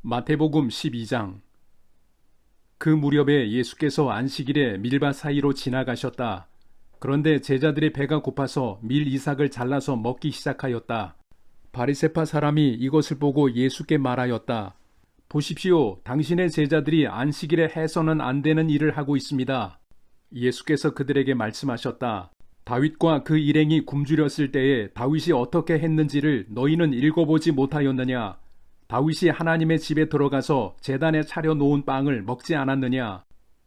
마태복음 12장. 그 무렵에 예수께서 안식일에 밀밭 사이로 지나가셨다. 그런데 제자들의 배가 고파서 밀 이삭을 잘라서 먹기 시작하였다. 바리새파 사람이 이것을 보고 예수께 말하였다. 보십시오, 당신의 제자들이 안식일에 해서는 안 되는 일을 하고 있습니다. 예수께서 그들에게 말씀하셨다. 다윗과 그 일행이 굶주렸을 때에 다윗이 어떻게 했는지를 너희는 읽어보지 못하였느냐? 다윗이 하나님의 집에 들어가서 제단에 차려놓은 빵을 먹지 않았느냐?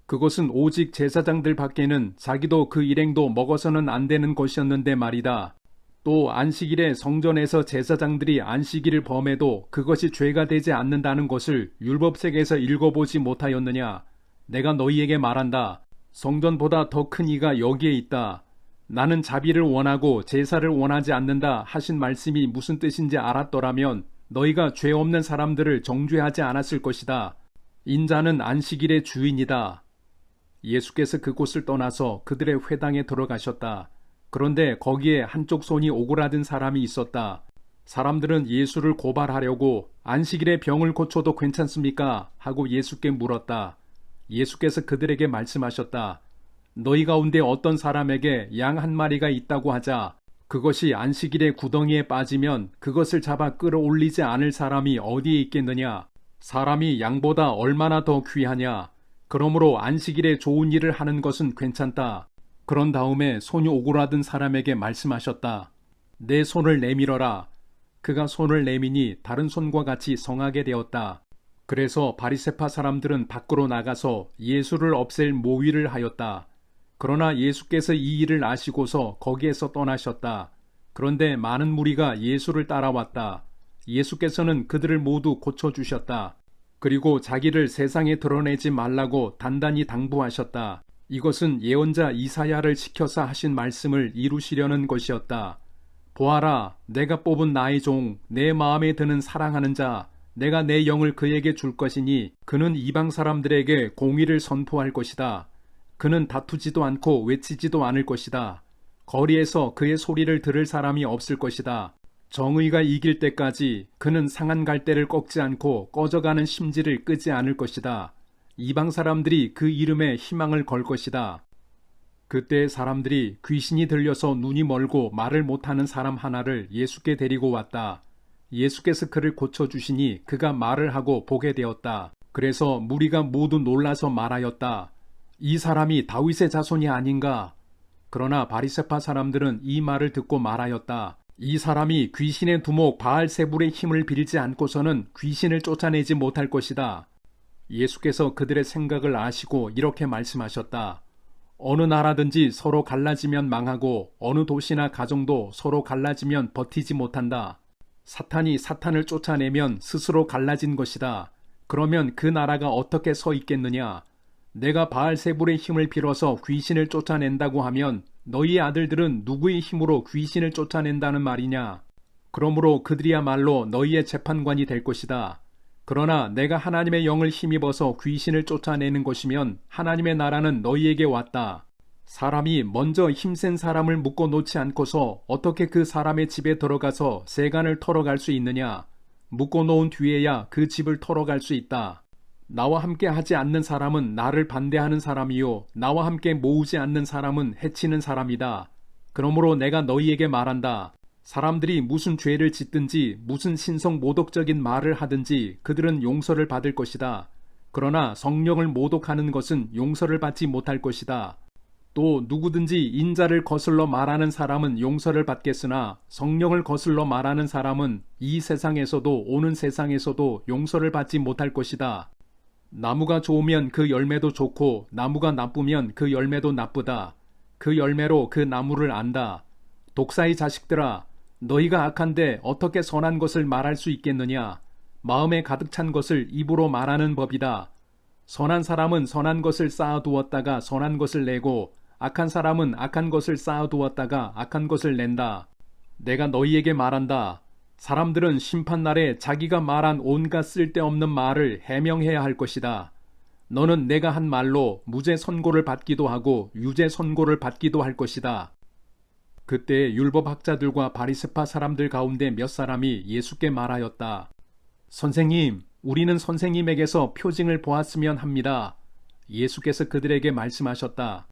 그것은 오직 제사장들 밖에는 자기도 그 일행도 먹어서는 안 되는 것이었는데 말이다. 또 안식일에 성전에서 제사장들이 안식일을 범해도 그것이 죄가 되지 않는다는 것을 율법책에서 읽어보지 못하였느냐? 내가 너희에게 말한다. 성전보다 더 큰 이가 여기에 있다. 나는 자비를 원하고 제사를 원하지 않는다 하신 말씀이 무슨 뜻인지 알았더라면 너희가 죄 없는 사람들을 정죄하지 않았을 것이다. 인자는 안식일의 주인이다. 예수께서 그곳을 떠나서 그들의 회당에 들어가셨다. 그런데 거기에 한쪽 손이 오그라든 사람이 있었다. 사람들은 예수를 고발하려고 안식일에 병을 고쳐도 괜찮습니까? 하고 예수께 물었다. 예수께서 그들에게 말씀하셨다. 너희 가운데 어떤 사람에게 양 한 마리가 있다고 하자. 그것이 안식일에 구덩이에 빠지면 그것을 잡아 끌어올리지 않을 사람이 어디에 있겠느냐? 사람이 양보다 얼마나 더 귀하냐? 그러므로 안식일에 좋은 일을 하는 것은 괜찮다. 그런 다음에 손이 오그라든 사람에게 말씀하셨다. 내 손을 내밀어라. 그가 손을 내미니 다른 손과 같이 성하게 되었다. 그래서 바리새파 사람들은 밖으로 나가서 예수를 없앨 모의를 하였다. 그러나 예수께서 이 일을 아시고서 거기에서 떠나셨다. 그런데 많은 무리가 예수를 따라왔다. 예수께서는 그들을 모두 고쳐주셨다. 그리고 자기를 세상에 드러내지 말라고 단단히 당부하셨다. 이것은 예언자 이사야를 시켜서 하신 말씀을 이루시려는 것이었다. 보아라, 내가 뽑은 나의 종, 내 마음에 드는 사랑하는 자, 내가 내 영을 그에게 줄 것이니 그는 이방 사람들에게 공의를 선포할 것이다. 그는 다투지도 않고 외치지도 않을 것이다. 거리에서 그의 소리를 들을 사람이 없을 것이다. 정의가 이길 때까지 그는 상한 갈대를 꺾지 않고 꺼져가는 심지를 끄지 않을 것이다. 이방 사람들이 그 이름에 희망을 걸 것이다. 그때 사람들이 귀신이 들려서 눈이 멀고 말을 못하는 사람 하나를 예수께 데리고 왔다. 예수께서 그를 고쳐주시니 그가 말을 하고 보게 되었다. 그래서 무리가 모두 놀라서 말하였다. 이 사람이 다윗의 자손이 아닌가? 그러나 바리새파 사람들은 이 말을 듣고 말하였다. 이 사람이 귀신의 두목 바알세불의 힘을 빌지 않고서는 귀신을 쫓아내지 못할 것이다. 예수께서 그들의 생각을 아시고 이렇게 말씀하셨다. 어느 나라든지 서로 갈라지면 망하고 어느 도시나 가정도 서로 갈라지면 버티지 못한다. 사탄이 사탄을 쫓아내면 스스로 갈라진 것이다. 그러면 그 나라가 어떻게 서 있겠느냐? 내가 바알세불의 힘을 빌어서 귀신을 쫓아낸다고 하면 너희의 아들들은 누구의 힘으로 귀신을 쫓아낸다는 말이냐? 그러므로 그들이야말로 너희의 재판관이 될 것이다. 그러나 내가 하나님의 영을 힘입어서 귀신을 쫓아내는 것이면 하나님의 나라는 너희에게 왔다. 사람이 먼저 힘센 사람을 묶어 놓지 않고서 어떻게 그 사람의 집에 들어가서 세간을 털어갈 수 있느냐? 묶어 놓은 뒤에야 그 집을 털어갈 수 있다. 나와 함께 하지 않는 사람은 나를 반대하는 사람이요 나와 함께 모으지 않는 사람은 해치는 사람이다. 그러므로 내가 너희에게 말한다. 사람들이 무슨 죄를 짓든지 무슨 신성 모독적인 말을 하든지 그들은 용서를 받을 것이다. 그러나 성령을 모독하는 것은 용서를 받지 못할 것이다. 또 누구든지 인자를 거슬러 말하는 사람은 용서를 받겠으나 성령을 거슬러 말하는 사람은 이 세상에서도 오는 세상에서도 용서를 받지 못할 것이다. 나무가 좋으면 그 열매도 좋고 나무가 나쁘면 그 열매도 나쁘다. 그 열매로 그 나무를 안다. 독사의 자식들아, 너희가 악한데 어떻게 선한 것을 말할 수 있겠느냐? 마음에 가득 찬 것을 입으로 말하는 법이다. 선한 사람은 선한 것을 쌓아두었다가 선한 것을 내고 악한 사람은 악한 것을 쌓아두었다가 악한 것을 낸다. 내가 너희에게 말한다. 사람들은 심판날에 자기가 말한 온갖 쓸데없는 말을 해명해야 할 것이다. 너는 내가 한 말로 무죄 선고를 받기도 하고 유죄 선고를 받기도 할 것이다. 그때 율법학자들과 바리새파 사람들 가운데 몇 사람이 예수께 말하였다. 선생님, 우리는 선생님에게서 표징을 보았으면 합니다. 예수께서 그들에게 말씀하셨다.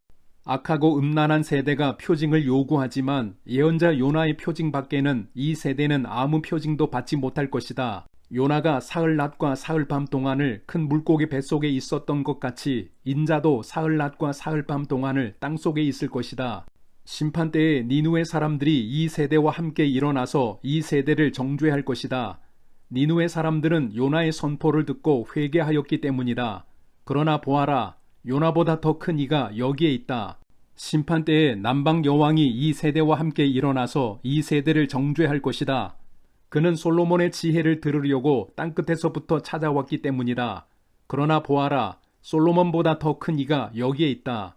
악하고 음란한 세대가 표징을 요구하지만 예언자 요나의 표징 밖에는 이 세대는 아무 표징도 받지 못할 것이다. 요나가 사흘낮과 사흘밤 동안을 큰 물고기 뱃속에 있었던 것 같이 인자도 사흘낮과 사흘밤 동안을 땅속에 있을 것이다. 심판때에 니누의 사람들이 이 세대와 함께 일어나서 이 세대를 정죄할 것이다. 니누의 사람들은 요나의 선포를 듣고 회개하였기 때문이다. 그러나 보아라, 요나보다 더 큰 이가 여기에 있다. 심판때에 남방 여왕이 이 세대와 함께 일어나서 이 세대를 정죄할 것이다. 그는 솔로몬의 지혜를 들으려고 땅끝에서부터 찾아왔기 때문이다. 그러나 보아라, 솔로몬보다 더 큰 이가 여기에 있다.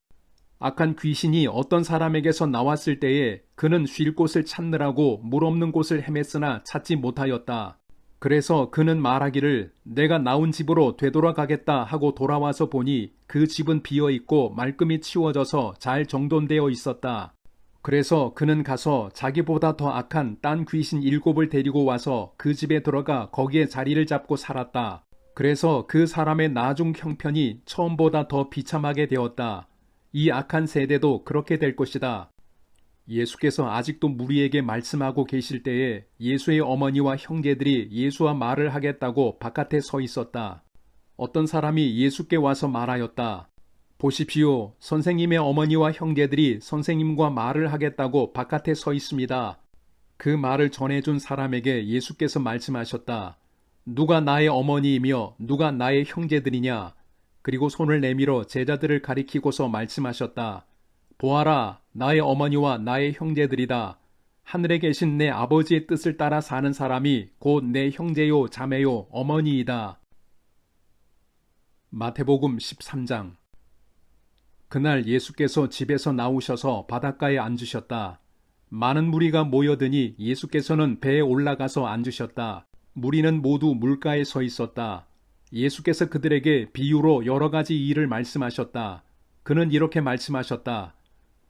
악한 귀신이 어떤 사람에게서 나왔을 때에 그는 쉴 곳을 찾느라고 물 없는 곳을 헤맸으나 찾지 못하였다. 그래서 그는 말하기를 내가 나온 집으로 되돌아가겠다 하고 돌아와서 보니 그 집은 비어있고 말끔히 치워져서 잘 정돈되어 있었다. 그래서 그는 가서 자기보다 더 악한 딴 귀신 7을 데리고 와서 그 집에 들어가 거기에 자리를 잡고 살았다. 그래서 그 사람의 나중 형편이 처음보다 더 비참하게 되었다. 이 악한 세대도 그렇게 될 것이다. 예수께서 아직도 무리에게 말씀하고 계실 때에 예수의 어머니와 형제들이 예수와 말을 하겠다고 바깥에 서 있었다. 어떤 사람이 예수께 와서 말하였다. 보십시오. 선생님의 어머니와 형제들이 선생님과 말을 하겠다고 바깥에 서 있습니다. 그 말을 전해준 사람에게 예수께서 말씀하셨다. 누가 나의 어머니이며 누가 나의 형제들이냐? 그리고 손을 내밀어 제자들을 가리키고서 말씀하셨다. 보아라, 나의 어머니와 나의 형제들이다. 하늘에 계신 내 아버지의 뜻을 따라 사는 사람이 곧 내 형제요 자매요 어머니이다. 마태복음 13장. 그날 예수께서 집에서 나오셔서 바닷가에 앉으셨다. 많은 무리가 모여드니 예수께서는 배에 올라가서 앉으셨다. 무리는 모두 물가에 서 있었다. 예수께서 그들에게 비유로 여러 가지 일을 말씀하셨다. 그는 이렇게 말씀하셨다.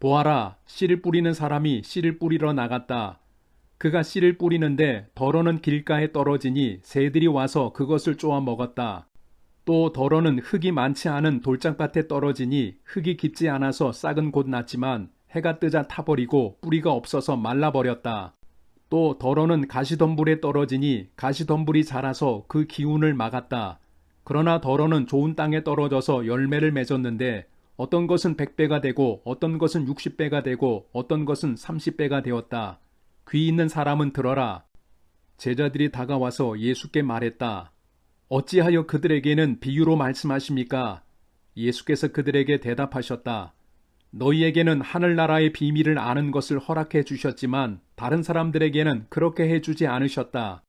보아라, 씨를 뿌리는 사람이 씨를 뿌리러 나갔다. 그가 씨를 뿌리는데 덜어는 길가에 떨어지니 새들이 와서 그것을 쪼아 먹었다. 또 덜어는 흙이 많지 않은 돌짝밭에 떨어지니 흙이 깊지 않아서 싹은 곧 났지만 해가 뜨자 타버리고 뿌리가 없어서 말라버렸다. 또 덜어는 가시덤불에 떨어지니 가시덤불이 자라서 그 기운을 막았다. 그러나 덜어는 좋은 땅에 떨어져서 열매를 맺었는데 어떤 것은 100배가 되고 어떤 것은 60배가 되고 어떤 것은 30배가 되었다. 귀 있는 사람은 들어라. 제자들이 다가와서 예수께 말했다. 어찌하여 그들에게는 비유로 말씀하십니까? 예수께서 그들에게 대답하셨다. 너희에게는 하늘나라의 비밀을 아는 것을 허락해 주셨지만 다른 사람들에게는 그렇게 해주지 않으셨다.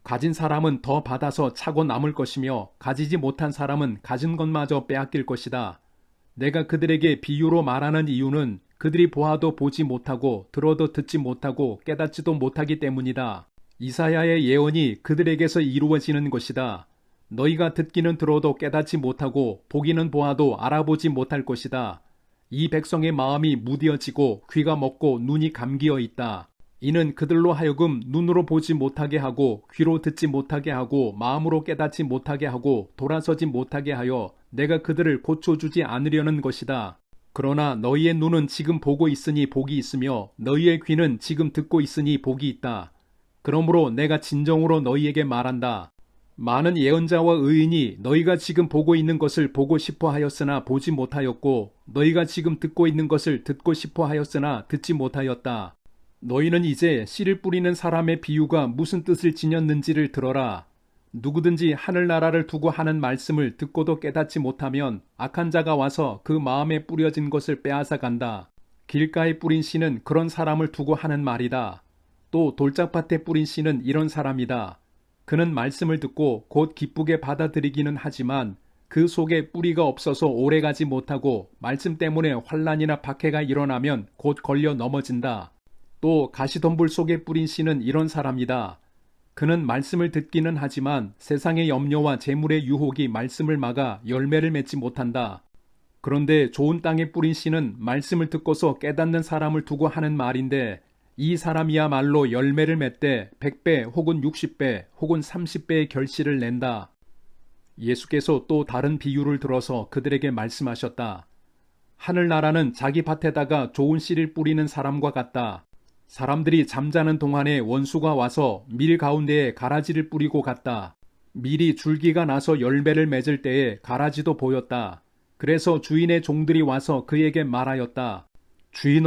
가진 사람은 더 받아서 차고 남을 것이며 가지지 못한 사람은 가진 것마저 빼앗길 것이다. 내가 그들에게 비유로 말하는 이유는 그들이 보아도 보지 못하고 들어도 듣지 못하고 깨닫지도 못하기 때문이다. 이사야의 예언이 그들에게서 이루어지는 것이다. 너희가 듣기는 들어도 깨닫지 못하고 보기는 보아도 알아보지 못할 것이다. 이 백성의 마음이 무디어지고 귀가 먹고 눈이 감기어 있다. 이는 그들로 하여금 눈으로 보지 못하게 하고 귀로 듣지 못하게 하고 마음으로 깨닫지 못하게 하고 돌아서지 못하게 하여 내가 그들을 고쳐주지 않으려는 것이다. 그러나 너희의 눈은 지금 보고 있으니 복이 있으며 너희의 귀는 지금 듣고 있으니 복이 있다. 그러므로 내가 진정으로 너희에게 말한다. 많은 예언자와 의인이 너희가 지금 보고 있는 것을 보고 싶어 하였으나 보지 못하였고 너희가 지금 듣고 있는 것을 듣고 싶어 하였으나 듣지 못하였다. 너희는 이제 씨를 뿌리는 사람의 비유가 무슨 뜻을 지녔는지를 들어라. 누구든지 하늘나라를 두고 하는 말씀을 듣고도 깨닫지 못하면 악한 자가 와서 그 마음에 뿌려진 것을 빼앗아 간다. 길가에 뿌린 씨는 그런 사람을 두고 하는 말이다. 또 돌짝밭에 뿌린 씨는 이런 사람이다. 그는 말씀을 듣고 곧 기쁘게 받아들이기는 하지만 그 속에 뿌리가 없어서 오래가지 못하고 말씀 때문에 환난이나 박해가 일어나면 곧 걸려 넘어진다. 또 가시덤불 속에 뿌린 씨는 이런 사람이다. 그는 말씀을 듣기는 하지만 세상의 염려와 재물의 유혹이 말씀을 막아 열매를 맺지 못한다. 그런데 좋은 땅에 뿌린 씨는 말씀을 듣고서 깨닫는 사람을 두고 하는 말인데 이 사람이야말로 열매를 맺되 100배 혹은 60배 혹은 30배의 결실을 낸다. 예수께서 또 다른 비유를 들어서 그들에게 말씀하셨다. 하늘나라는 자기 밭에다가 좋은 씨를 뿌리는 사람과 같다. 사람들이 잠자는 동안에 원수가 와서 밀 가운데에 가라지를 뿌리고 갔다. 밀이 줄기가 나서 열매를 맺을 때에 가라지도 보였다. 그래서 주인의 종들이 와서 그에게 말하였다. 주인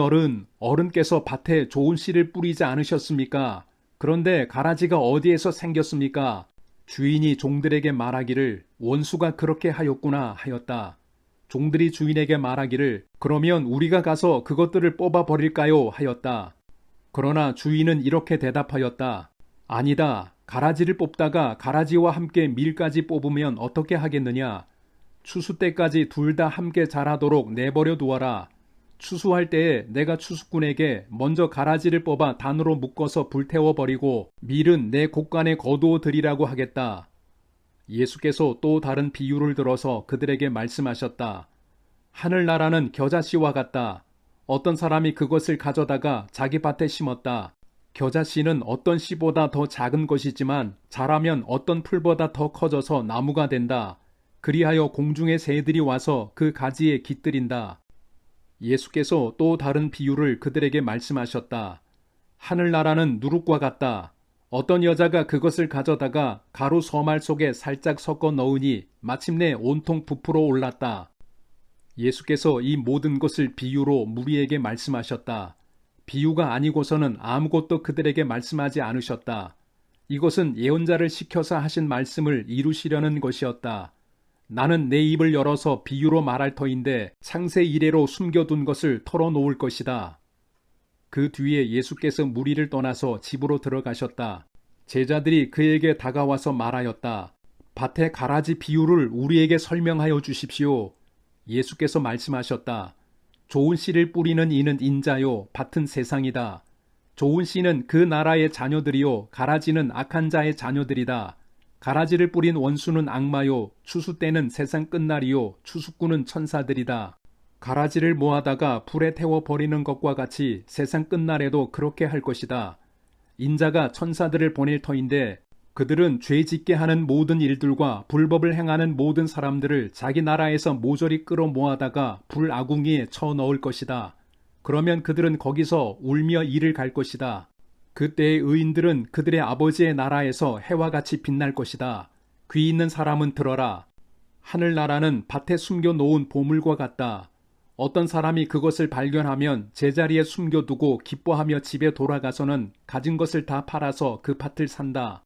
어른께서 밭에 좋은 씨를 뿌리지 않으셨습니까? 그런데 가라지가 어디에서 생겼습니까? 주인이 종들에게 말하기를 원수가 그렇게 하였구나 하였다. 종들이 주인에게 말하기를 그러면 우리가 가서 그것들을 뽑아 버릴까요? 하였다. 그러나 주인은 이렇게 대답하였다. 아니다. 가라지를 뽑다가 가라지와 함께 밀까지 뽑으면 어떻게 하겠느냐? 추수 때까지 둘 다 함께 자라도록 내버려 두어라. 추수할 때에 내가 추수꾼에게 먼저 가라지를 뽑아 단으로 묶어서 불태워 버리고 밀은 내 곡간에 거두어 드리라고 하겠다. 예수께서 또 다른 비유를 들어서 그들에게 말씀하셨다. 하늘나라는 겨자씨와 같다. 어떤 사람이 그것을 가져다가 자기 밭에 심었다. 겨자씨는 어떤 씨보다 더 작은 것이지만 자라면 어떤 풀보다 더 커져서 나무가 된다. 그리하여 공중의 새들이 와서 그 가지에 깃들인다. 예수께서 또 다른 비유를 그들에게 말씀하셨다. 하늘나라는 누룩과 같다. 어떤 여자가 그것을 가져다가 가루 서말 속에 살짝 섞어 넣으니 마침내 온통 부풀어 올랐다. 예수께서 이 모든 것을 비유로 무리에게 말씀하셨다. 비유가 아니고서는 아무것도 그들에게 말씀하지 않으셨다. 이것은 예언자를 시켜서 하신 말씀을 이루시려는 것이었다. 나는 내 입을 열어서 비유로 말할 터인데 창세 이래로 숨겨둔 것을 털어놓을 것이다. 그 뒤에 예수께서 무리를 떠나서 집으로 들어가셨다. 제자들이 그에게 다가와서 말하였다. 밭의 가라지 비유를 우리에게 설명하여 주십시오. 예수께서 말씀하셨다. 좋은 씨를 뿌리는 이는 인자요, 밭은 세상이다. 좋은 씨는 그 나라의 자녀들이요, 가라지는 악한 자의 자녀들이다. 가라지를 뿌린 원수는 악마요, 추수 때는 세상 끝날이요, 추수꾼은 천사들이다. 가라지를 모아다가 불에 태워 버리는 것과 같이 세상 끝날에도 그렇게 할 것이다. 인자가 천사들을 보낼 터인데 그들은 죄 짓게 하는 모든 일들과 불법을 행하는 모든 사람들을 자기 나라에서 모조리 끌어모아다가 불아궁이에 쳐넣을 것이다. 그러면 그들은 거기서 울며 이를 갈 것이다. 그때의 의인들은 그들의 아버지의 나라에서 해와 같이 빛날 것이다. 귀 있는 사람은 들어라. 하늘나라는 밭에 숨겨놓은 보물과 같다. 어떤 사람이 그것을 발견하면 제자리에 숨겨두고 기뻐하며 집에 돌아가서는 가진 것을 다 팔아서 그 밭을 산다.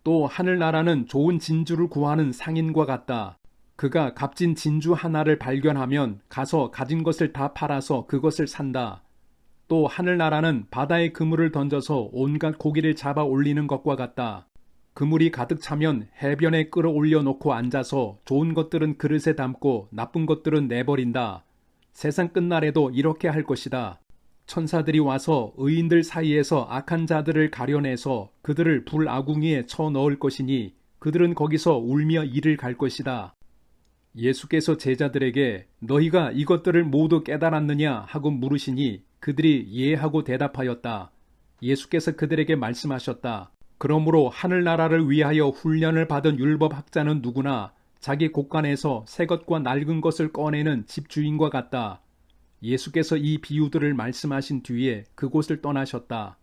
또 하늘나라는 좋은 진주를 구하는 상인과 같다. 그가 값진 진주 하나를 발견하면 가서 가진 것을 다 팔아서 그것을 산다. 또 하늘나라는 바다에 그물을 던져서 온갖 고기를 잡아 올리는 것과 같다. 그물이 가득 차면 해변에 끌어올려 놓고 앉아서 좋은 것들은 그릇에 담고 나쁜 것들은 내버린다. 세상 끝날에도 이렇게 할 것이다. 천사들이 와서 의인들 사이에서 악한 자들을 가려내서 그들을 불아궁이에 쳐넣을 것이니 그들은 거기서 울며 이를 갈 것이다. 예수께서 제자들에게 너희가 이것들을 모두 깨달았느냐 하고 물으시니 그들이 예하고 대답하였다. 예수께서 그들에게 말씀하셨다. 그러므로 하늘나라를 위하여 훈련을 받은 율법학자는 누구나 자기 곳간에서 새 것과 낡은 것을 꺼내는 집주인과 같다. 예수께서 이 비유들을 말씀하신 뒤에 그곳을 떠나셨다.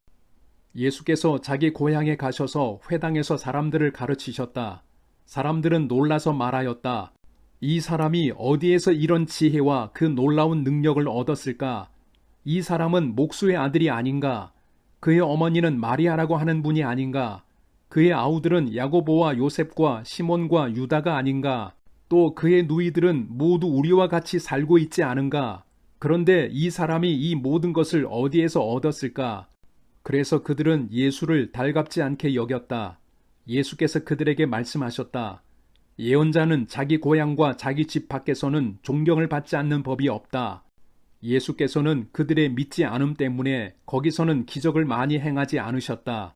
예수께서 자기 고향에 가셔서 회당에서 사람들을 가르치셨다. 사람들은 놀라서 말하였다. 이 사람이 어디에서 이런 지혜와 그 놀라운 능력을 얻었을까? 이 사람은 목수의 아들이 아닌가? 그의 어머니는 마리아라고 하는 분이 아닌가? 그의 아우들은 야고보와 요셉과 시몬과 유다가 아닌가? 또 그의 누이들은 모두 우리와 같이 살고 있지 않은가? 그런데 이 사람이 이 모든 것을 어디에서 얻었을까? 그래서 그들은 예수를 달갑지 않게 여겼다. 예수께서 그들에게 말씀하셨다. 예언자는 자기 고향과 자기 집 밖에서는 존경을 받지 않는 법이 없다. 예수께서는 그들의 믿지 않음 때문에 거기서는 기적을 많이 행하지 않으셨다.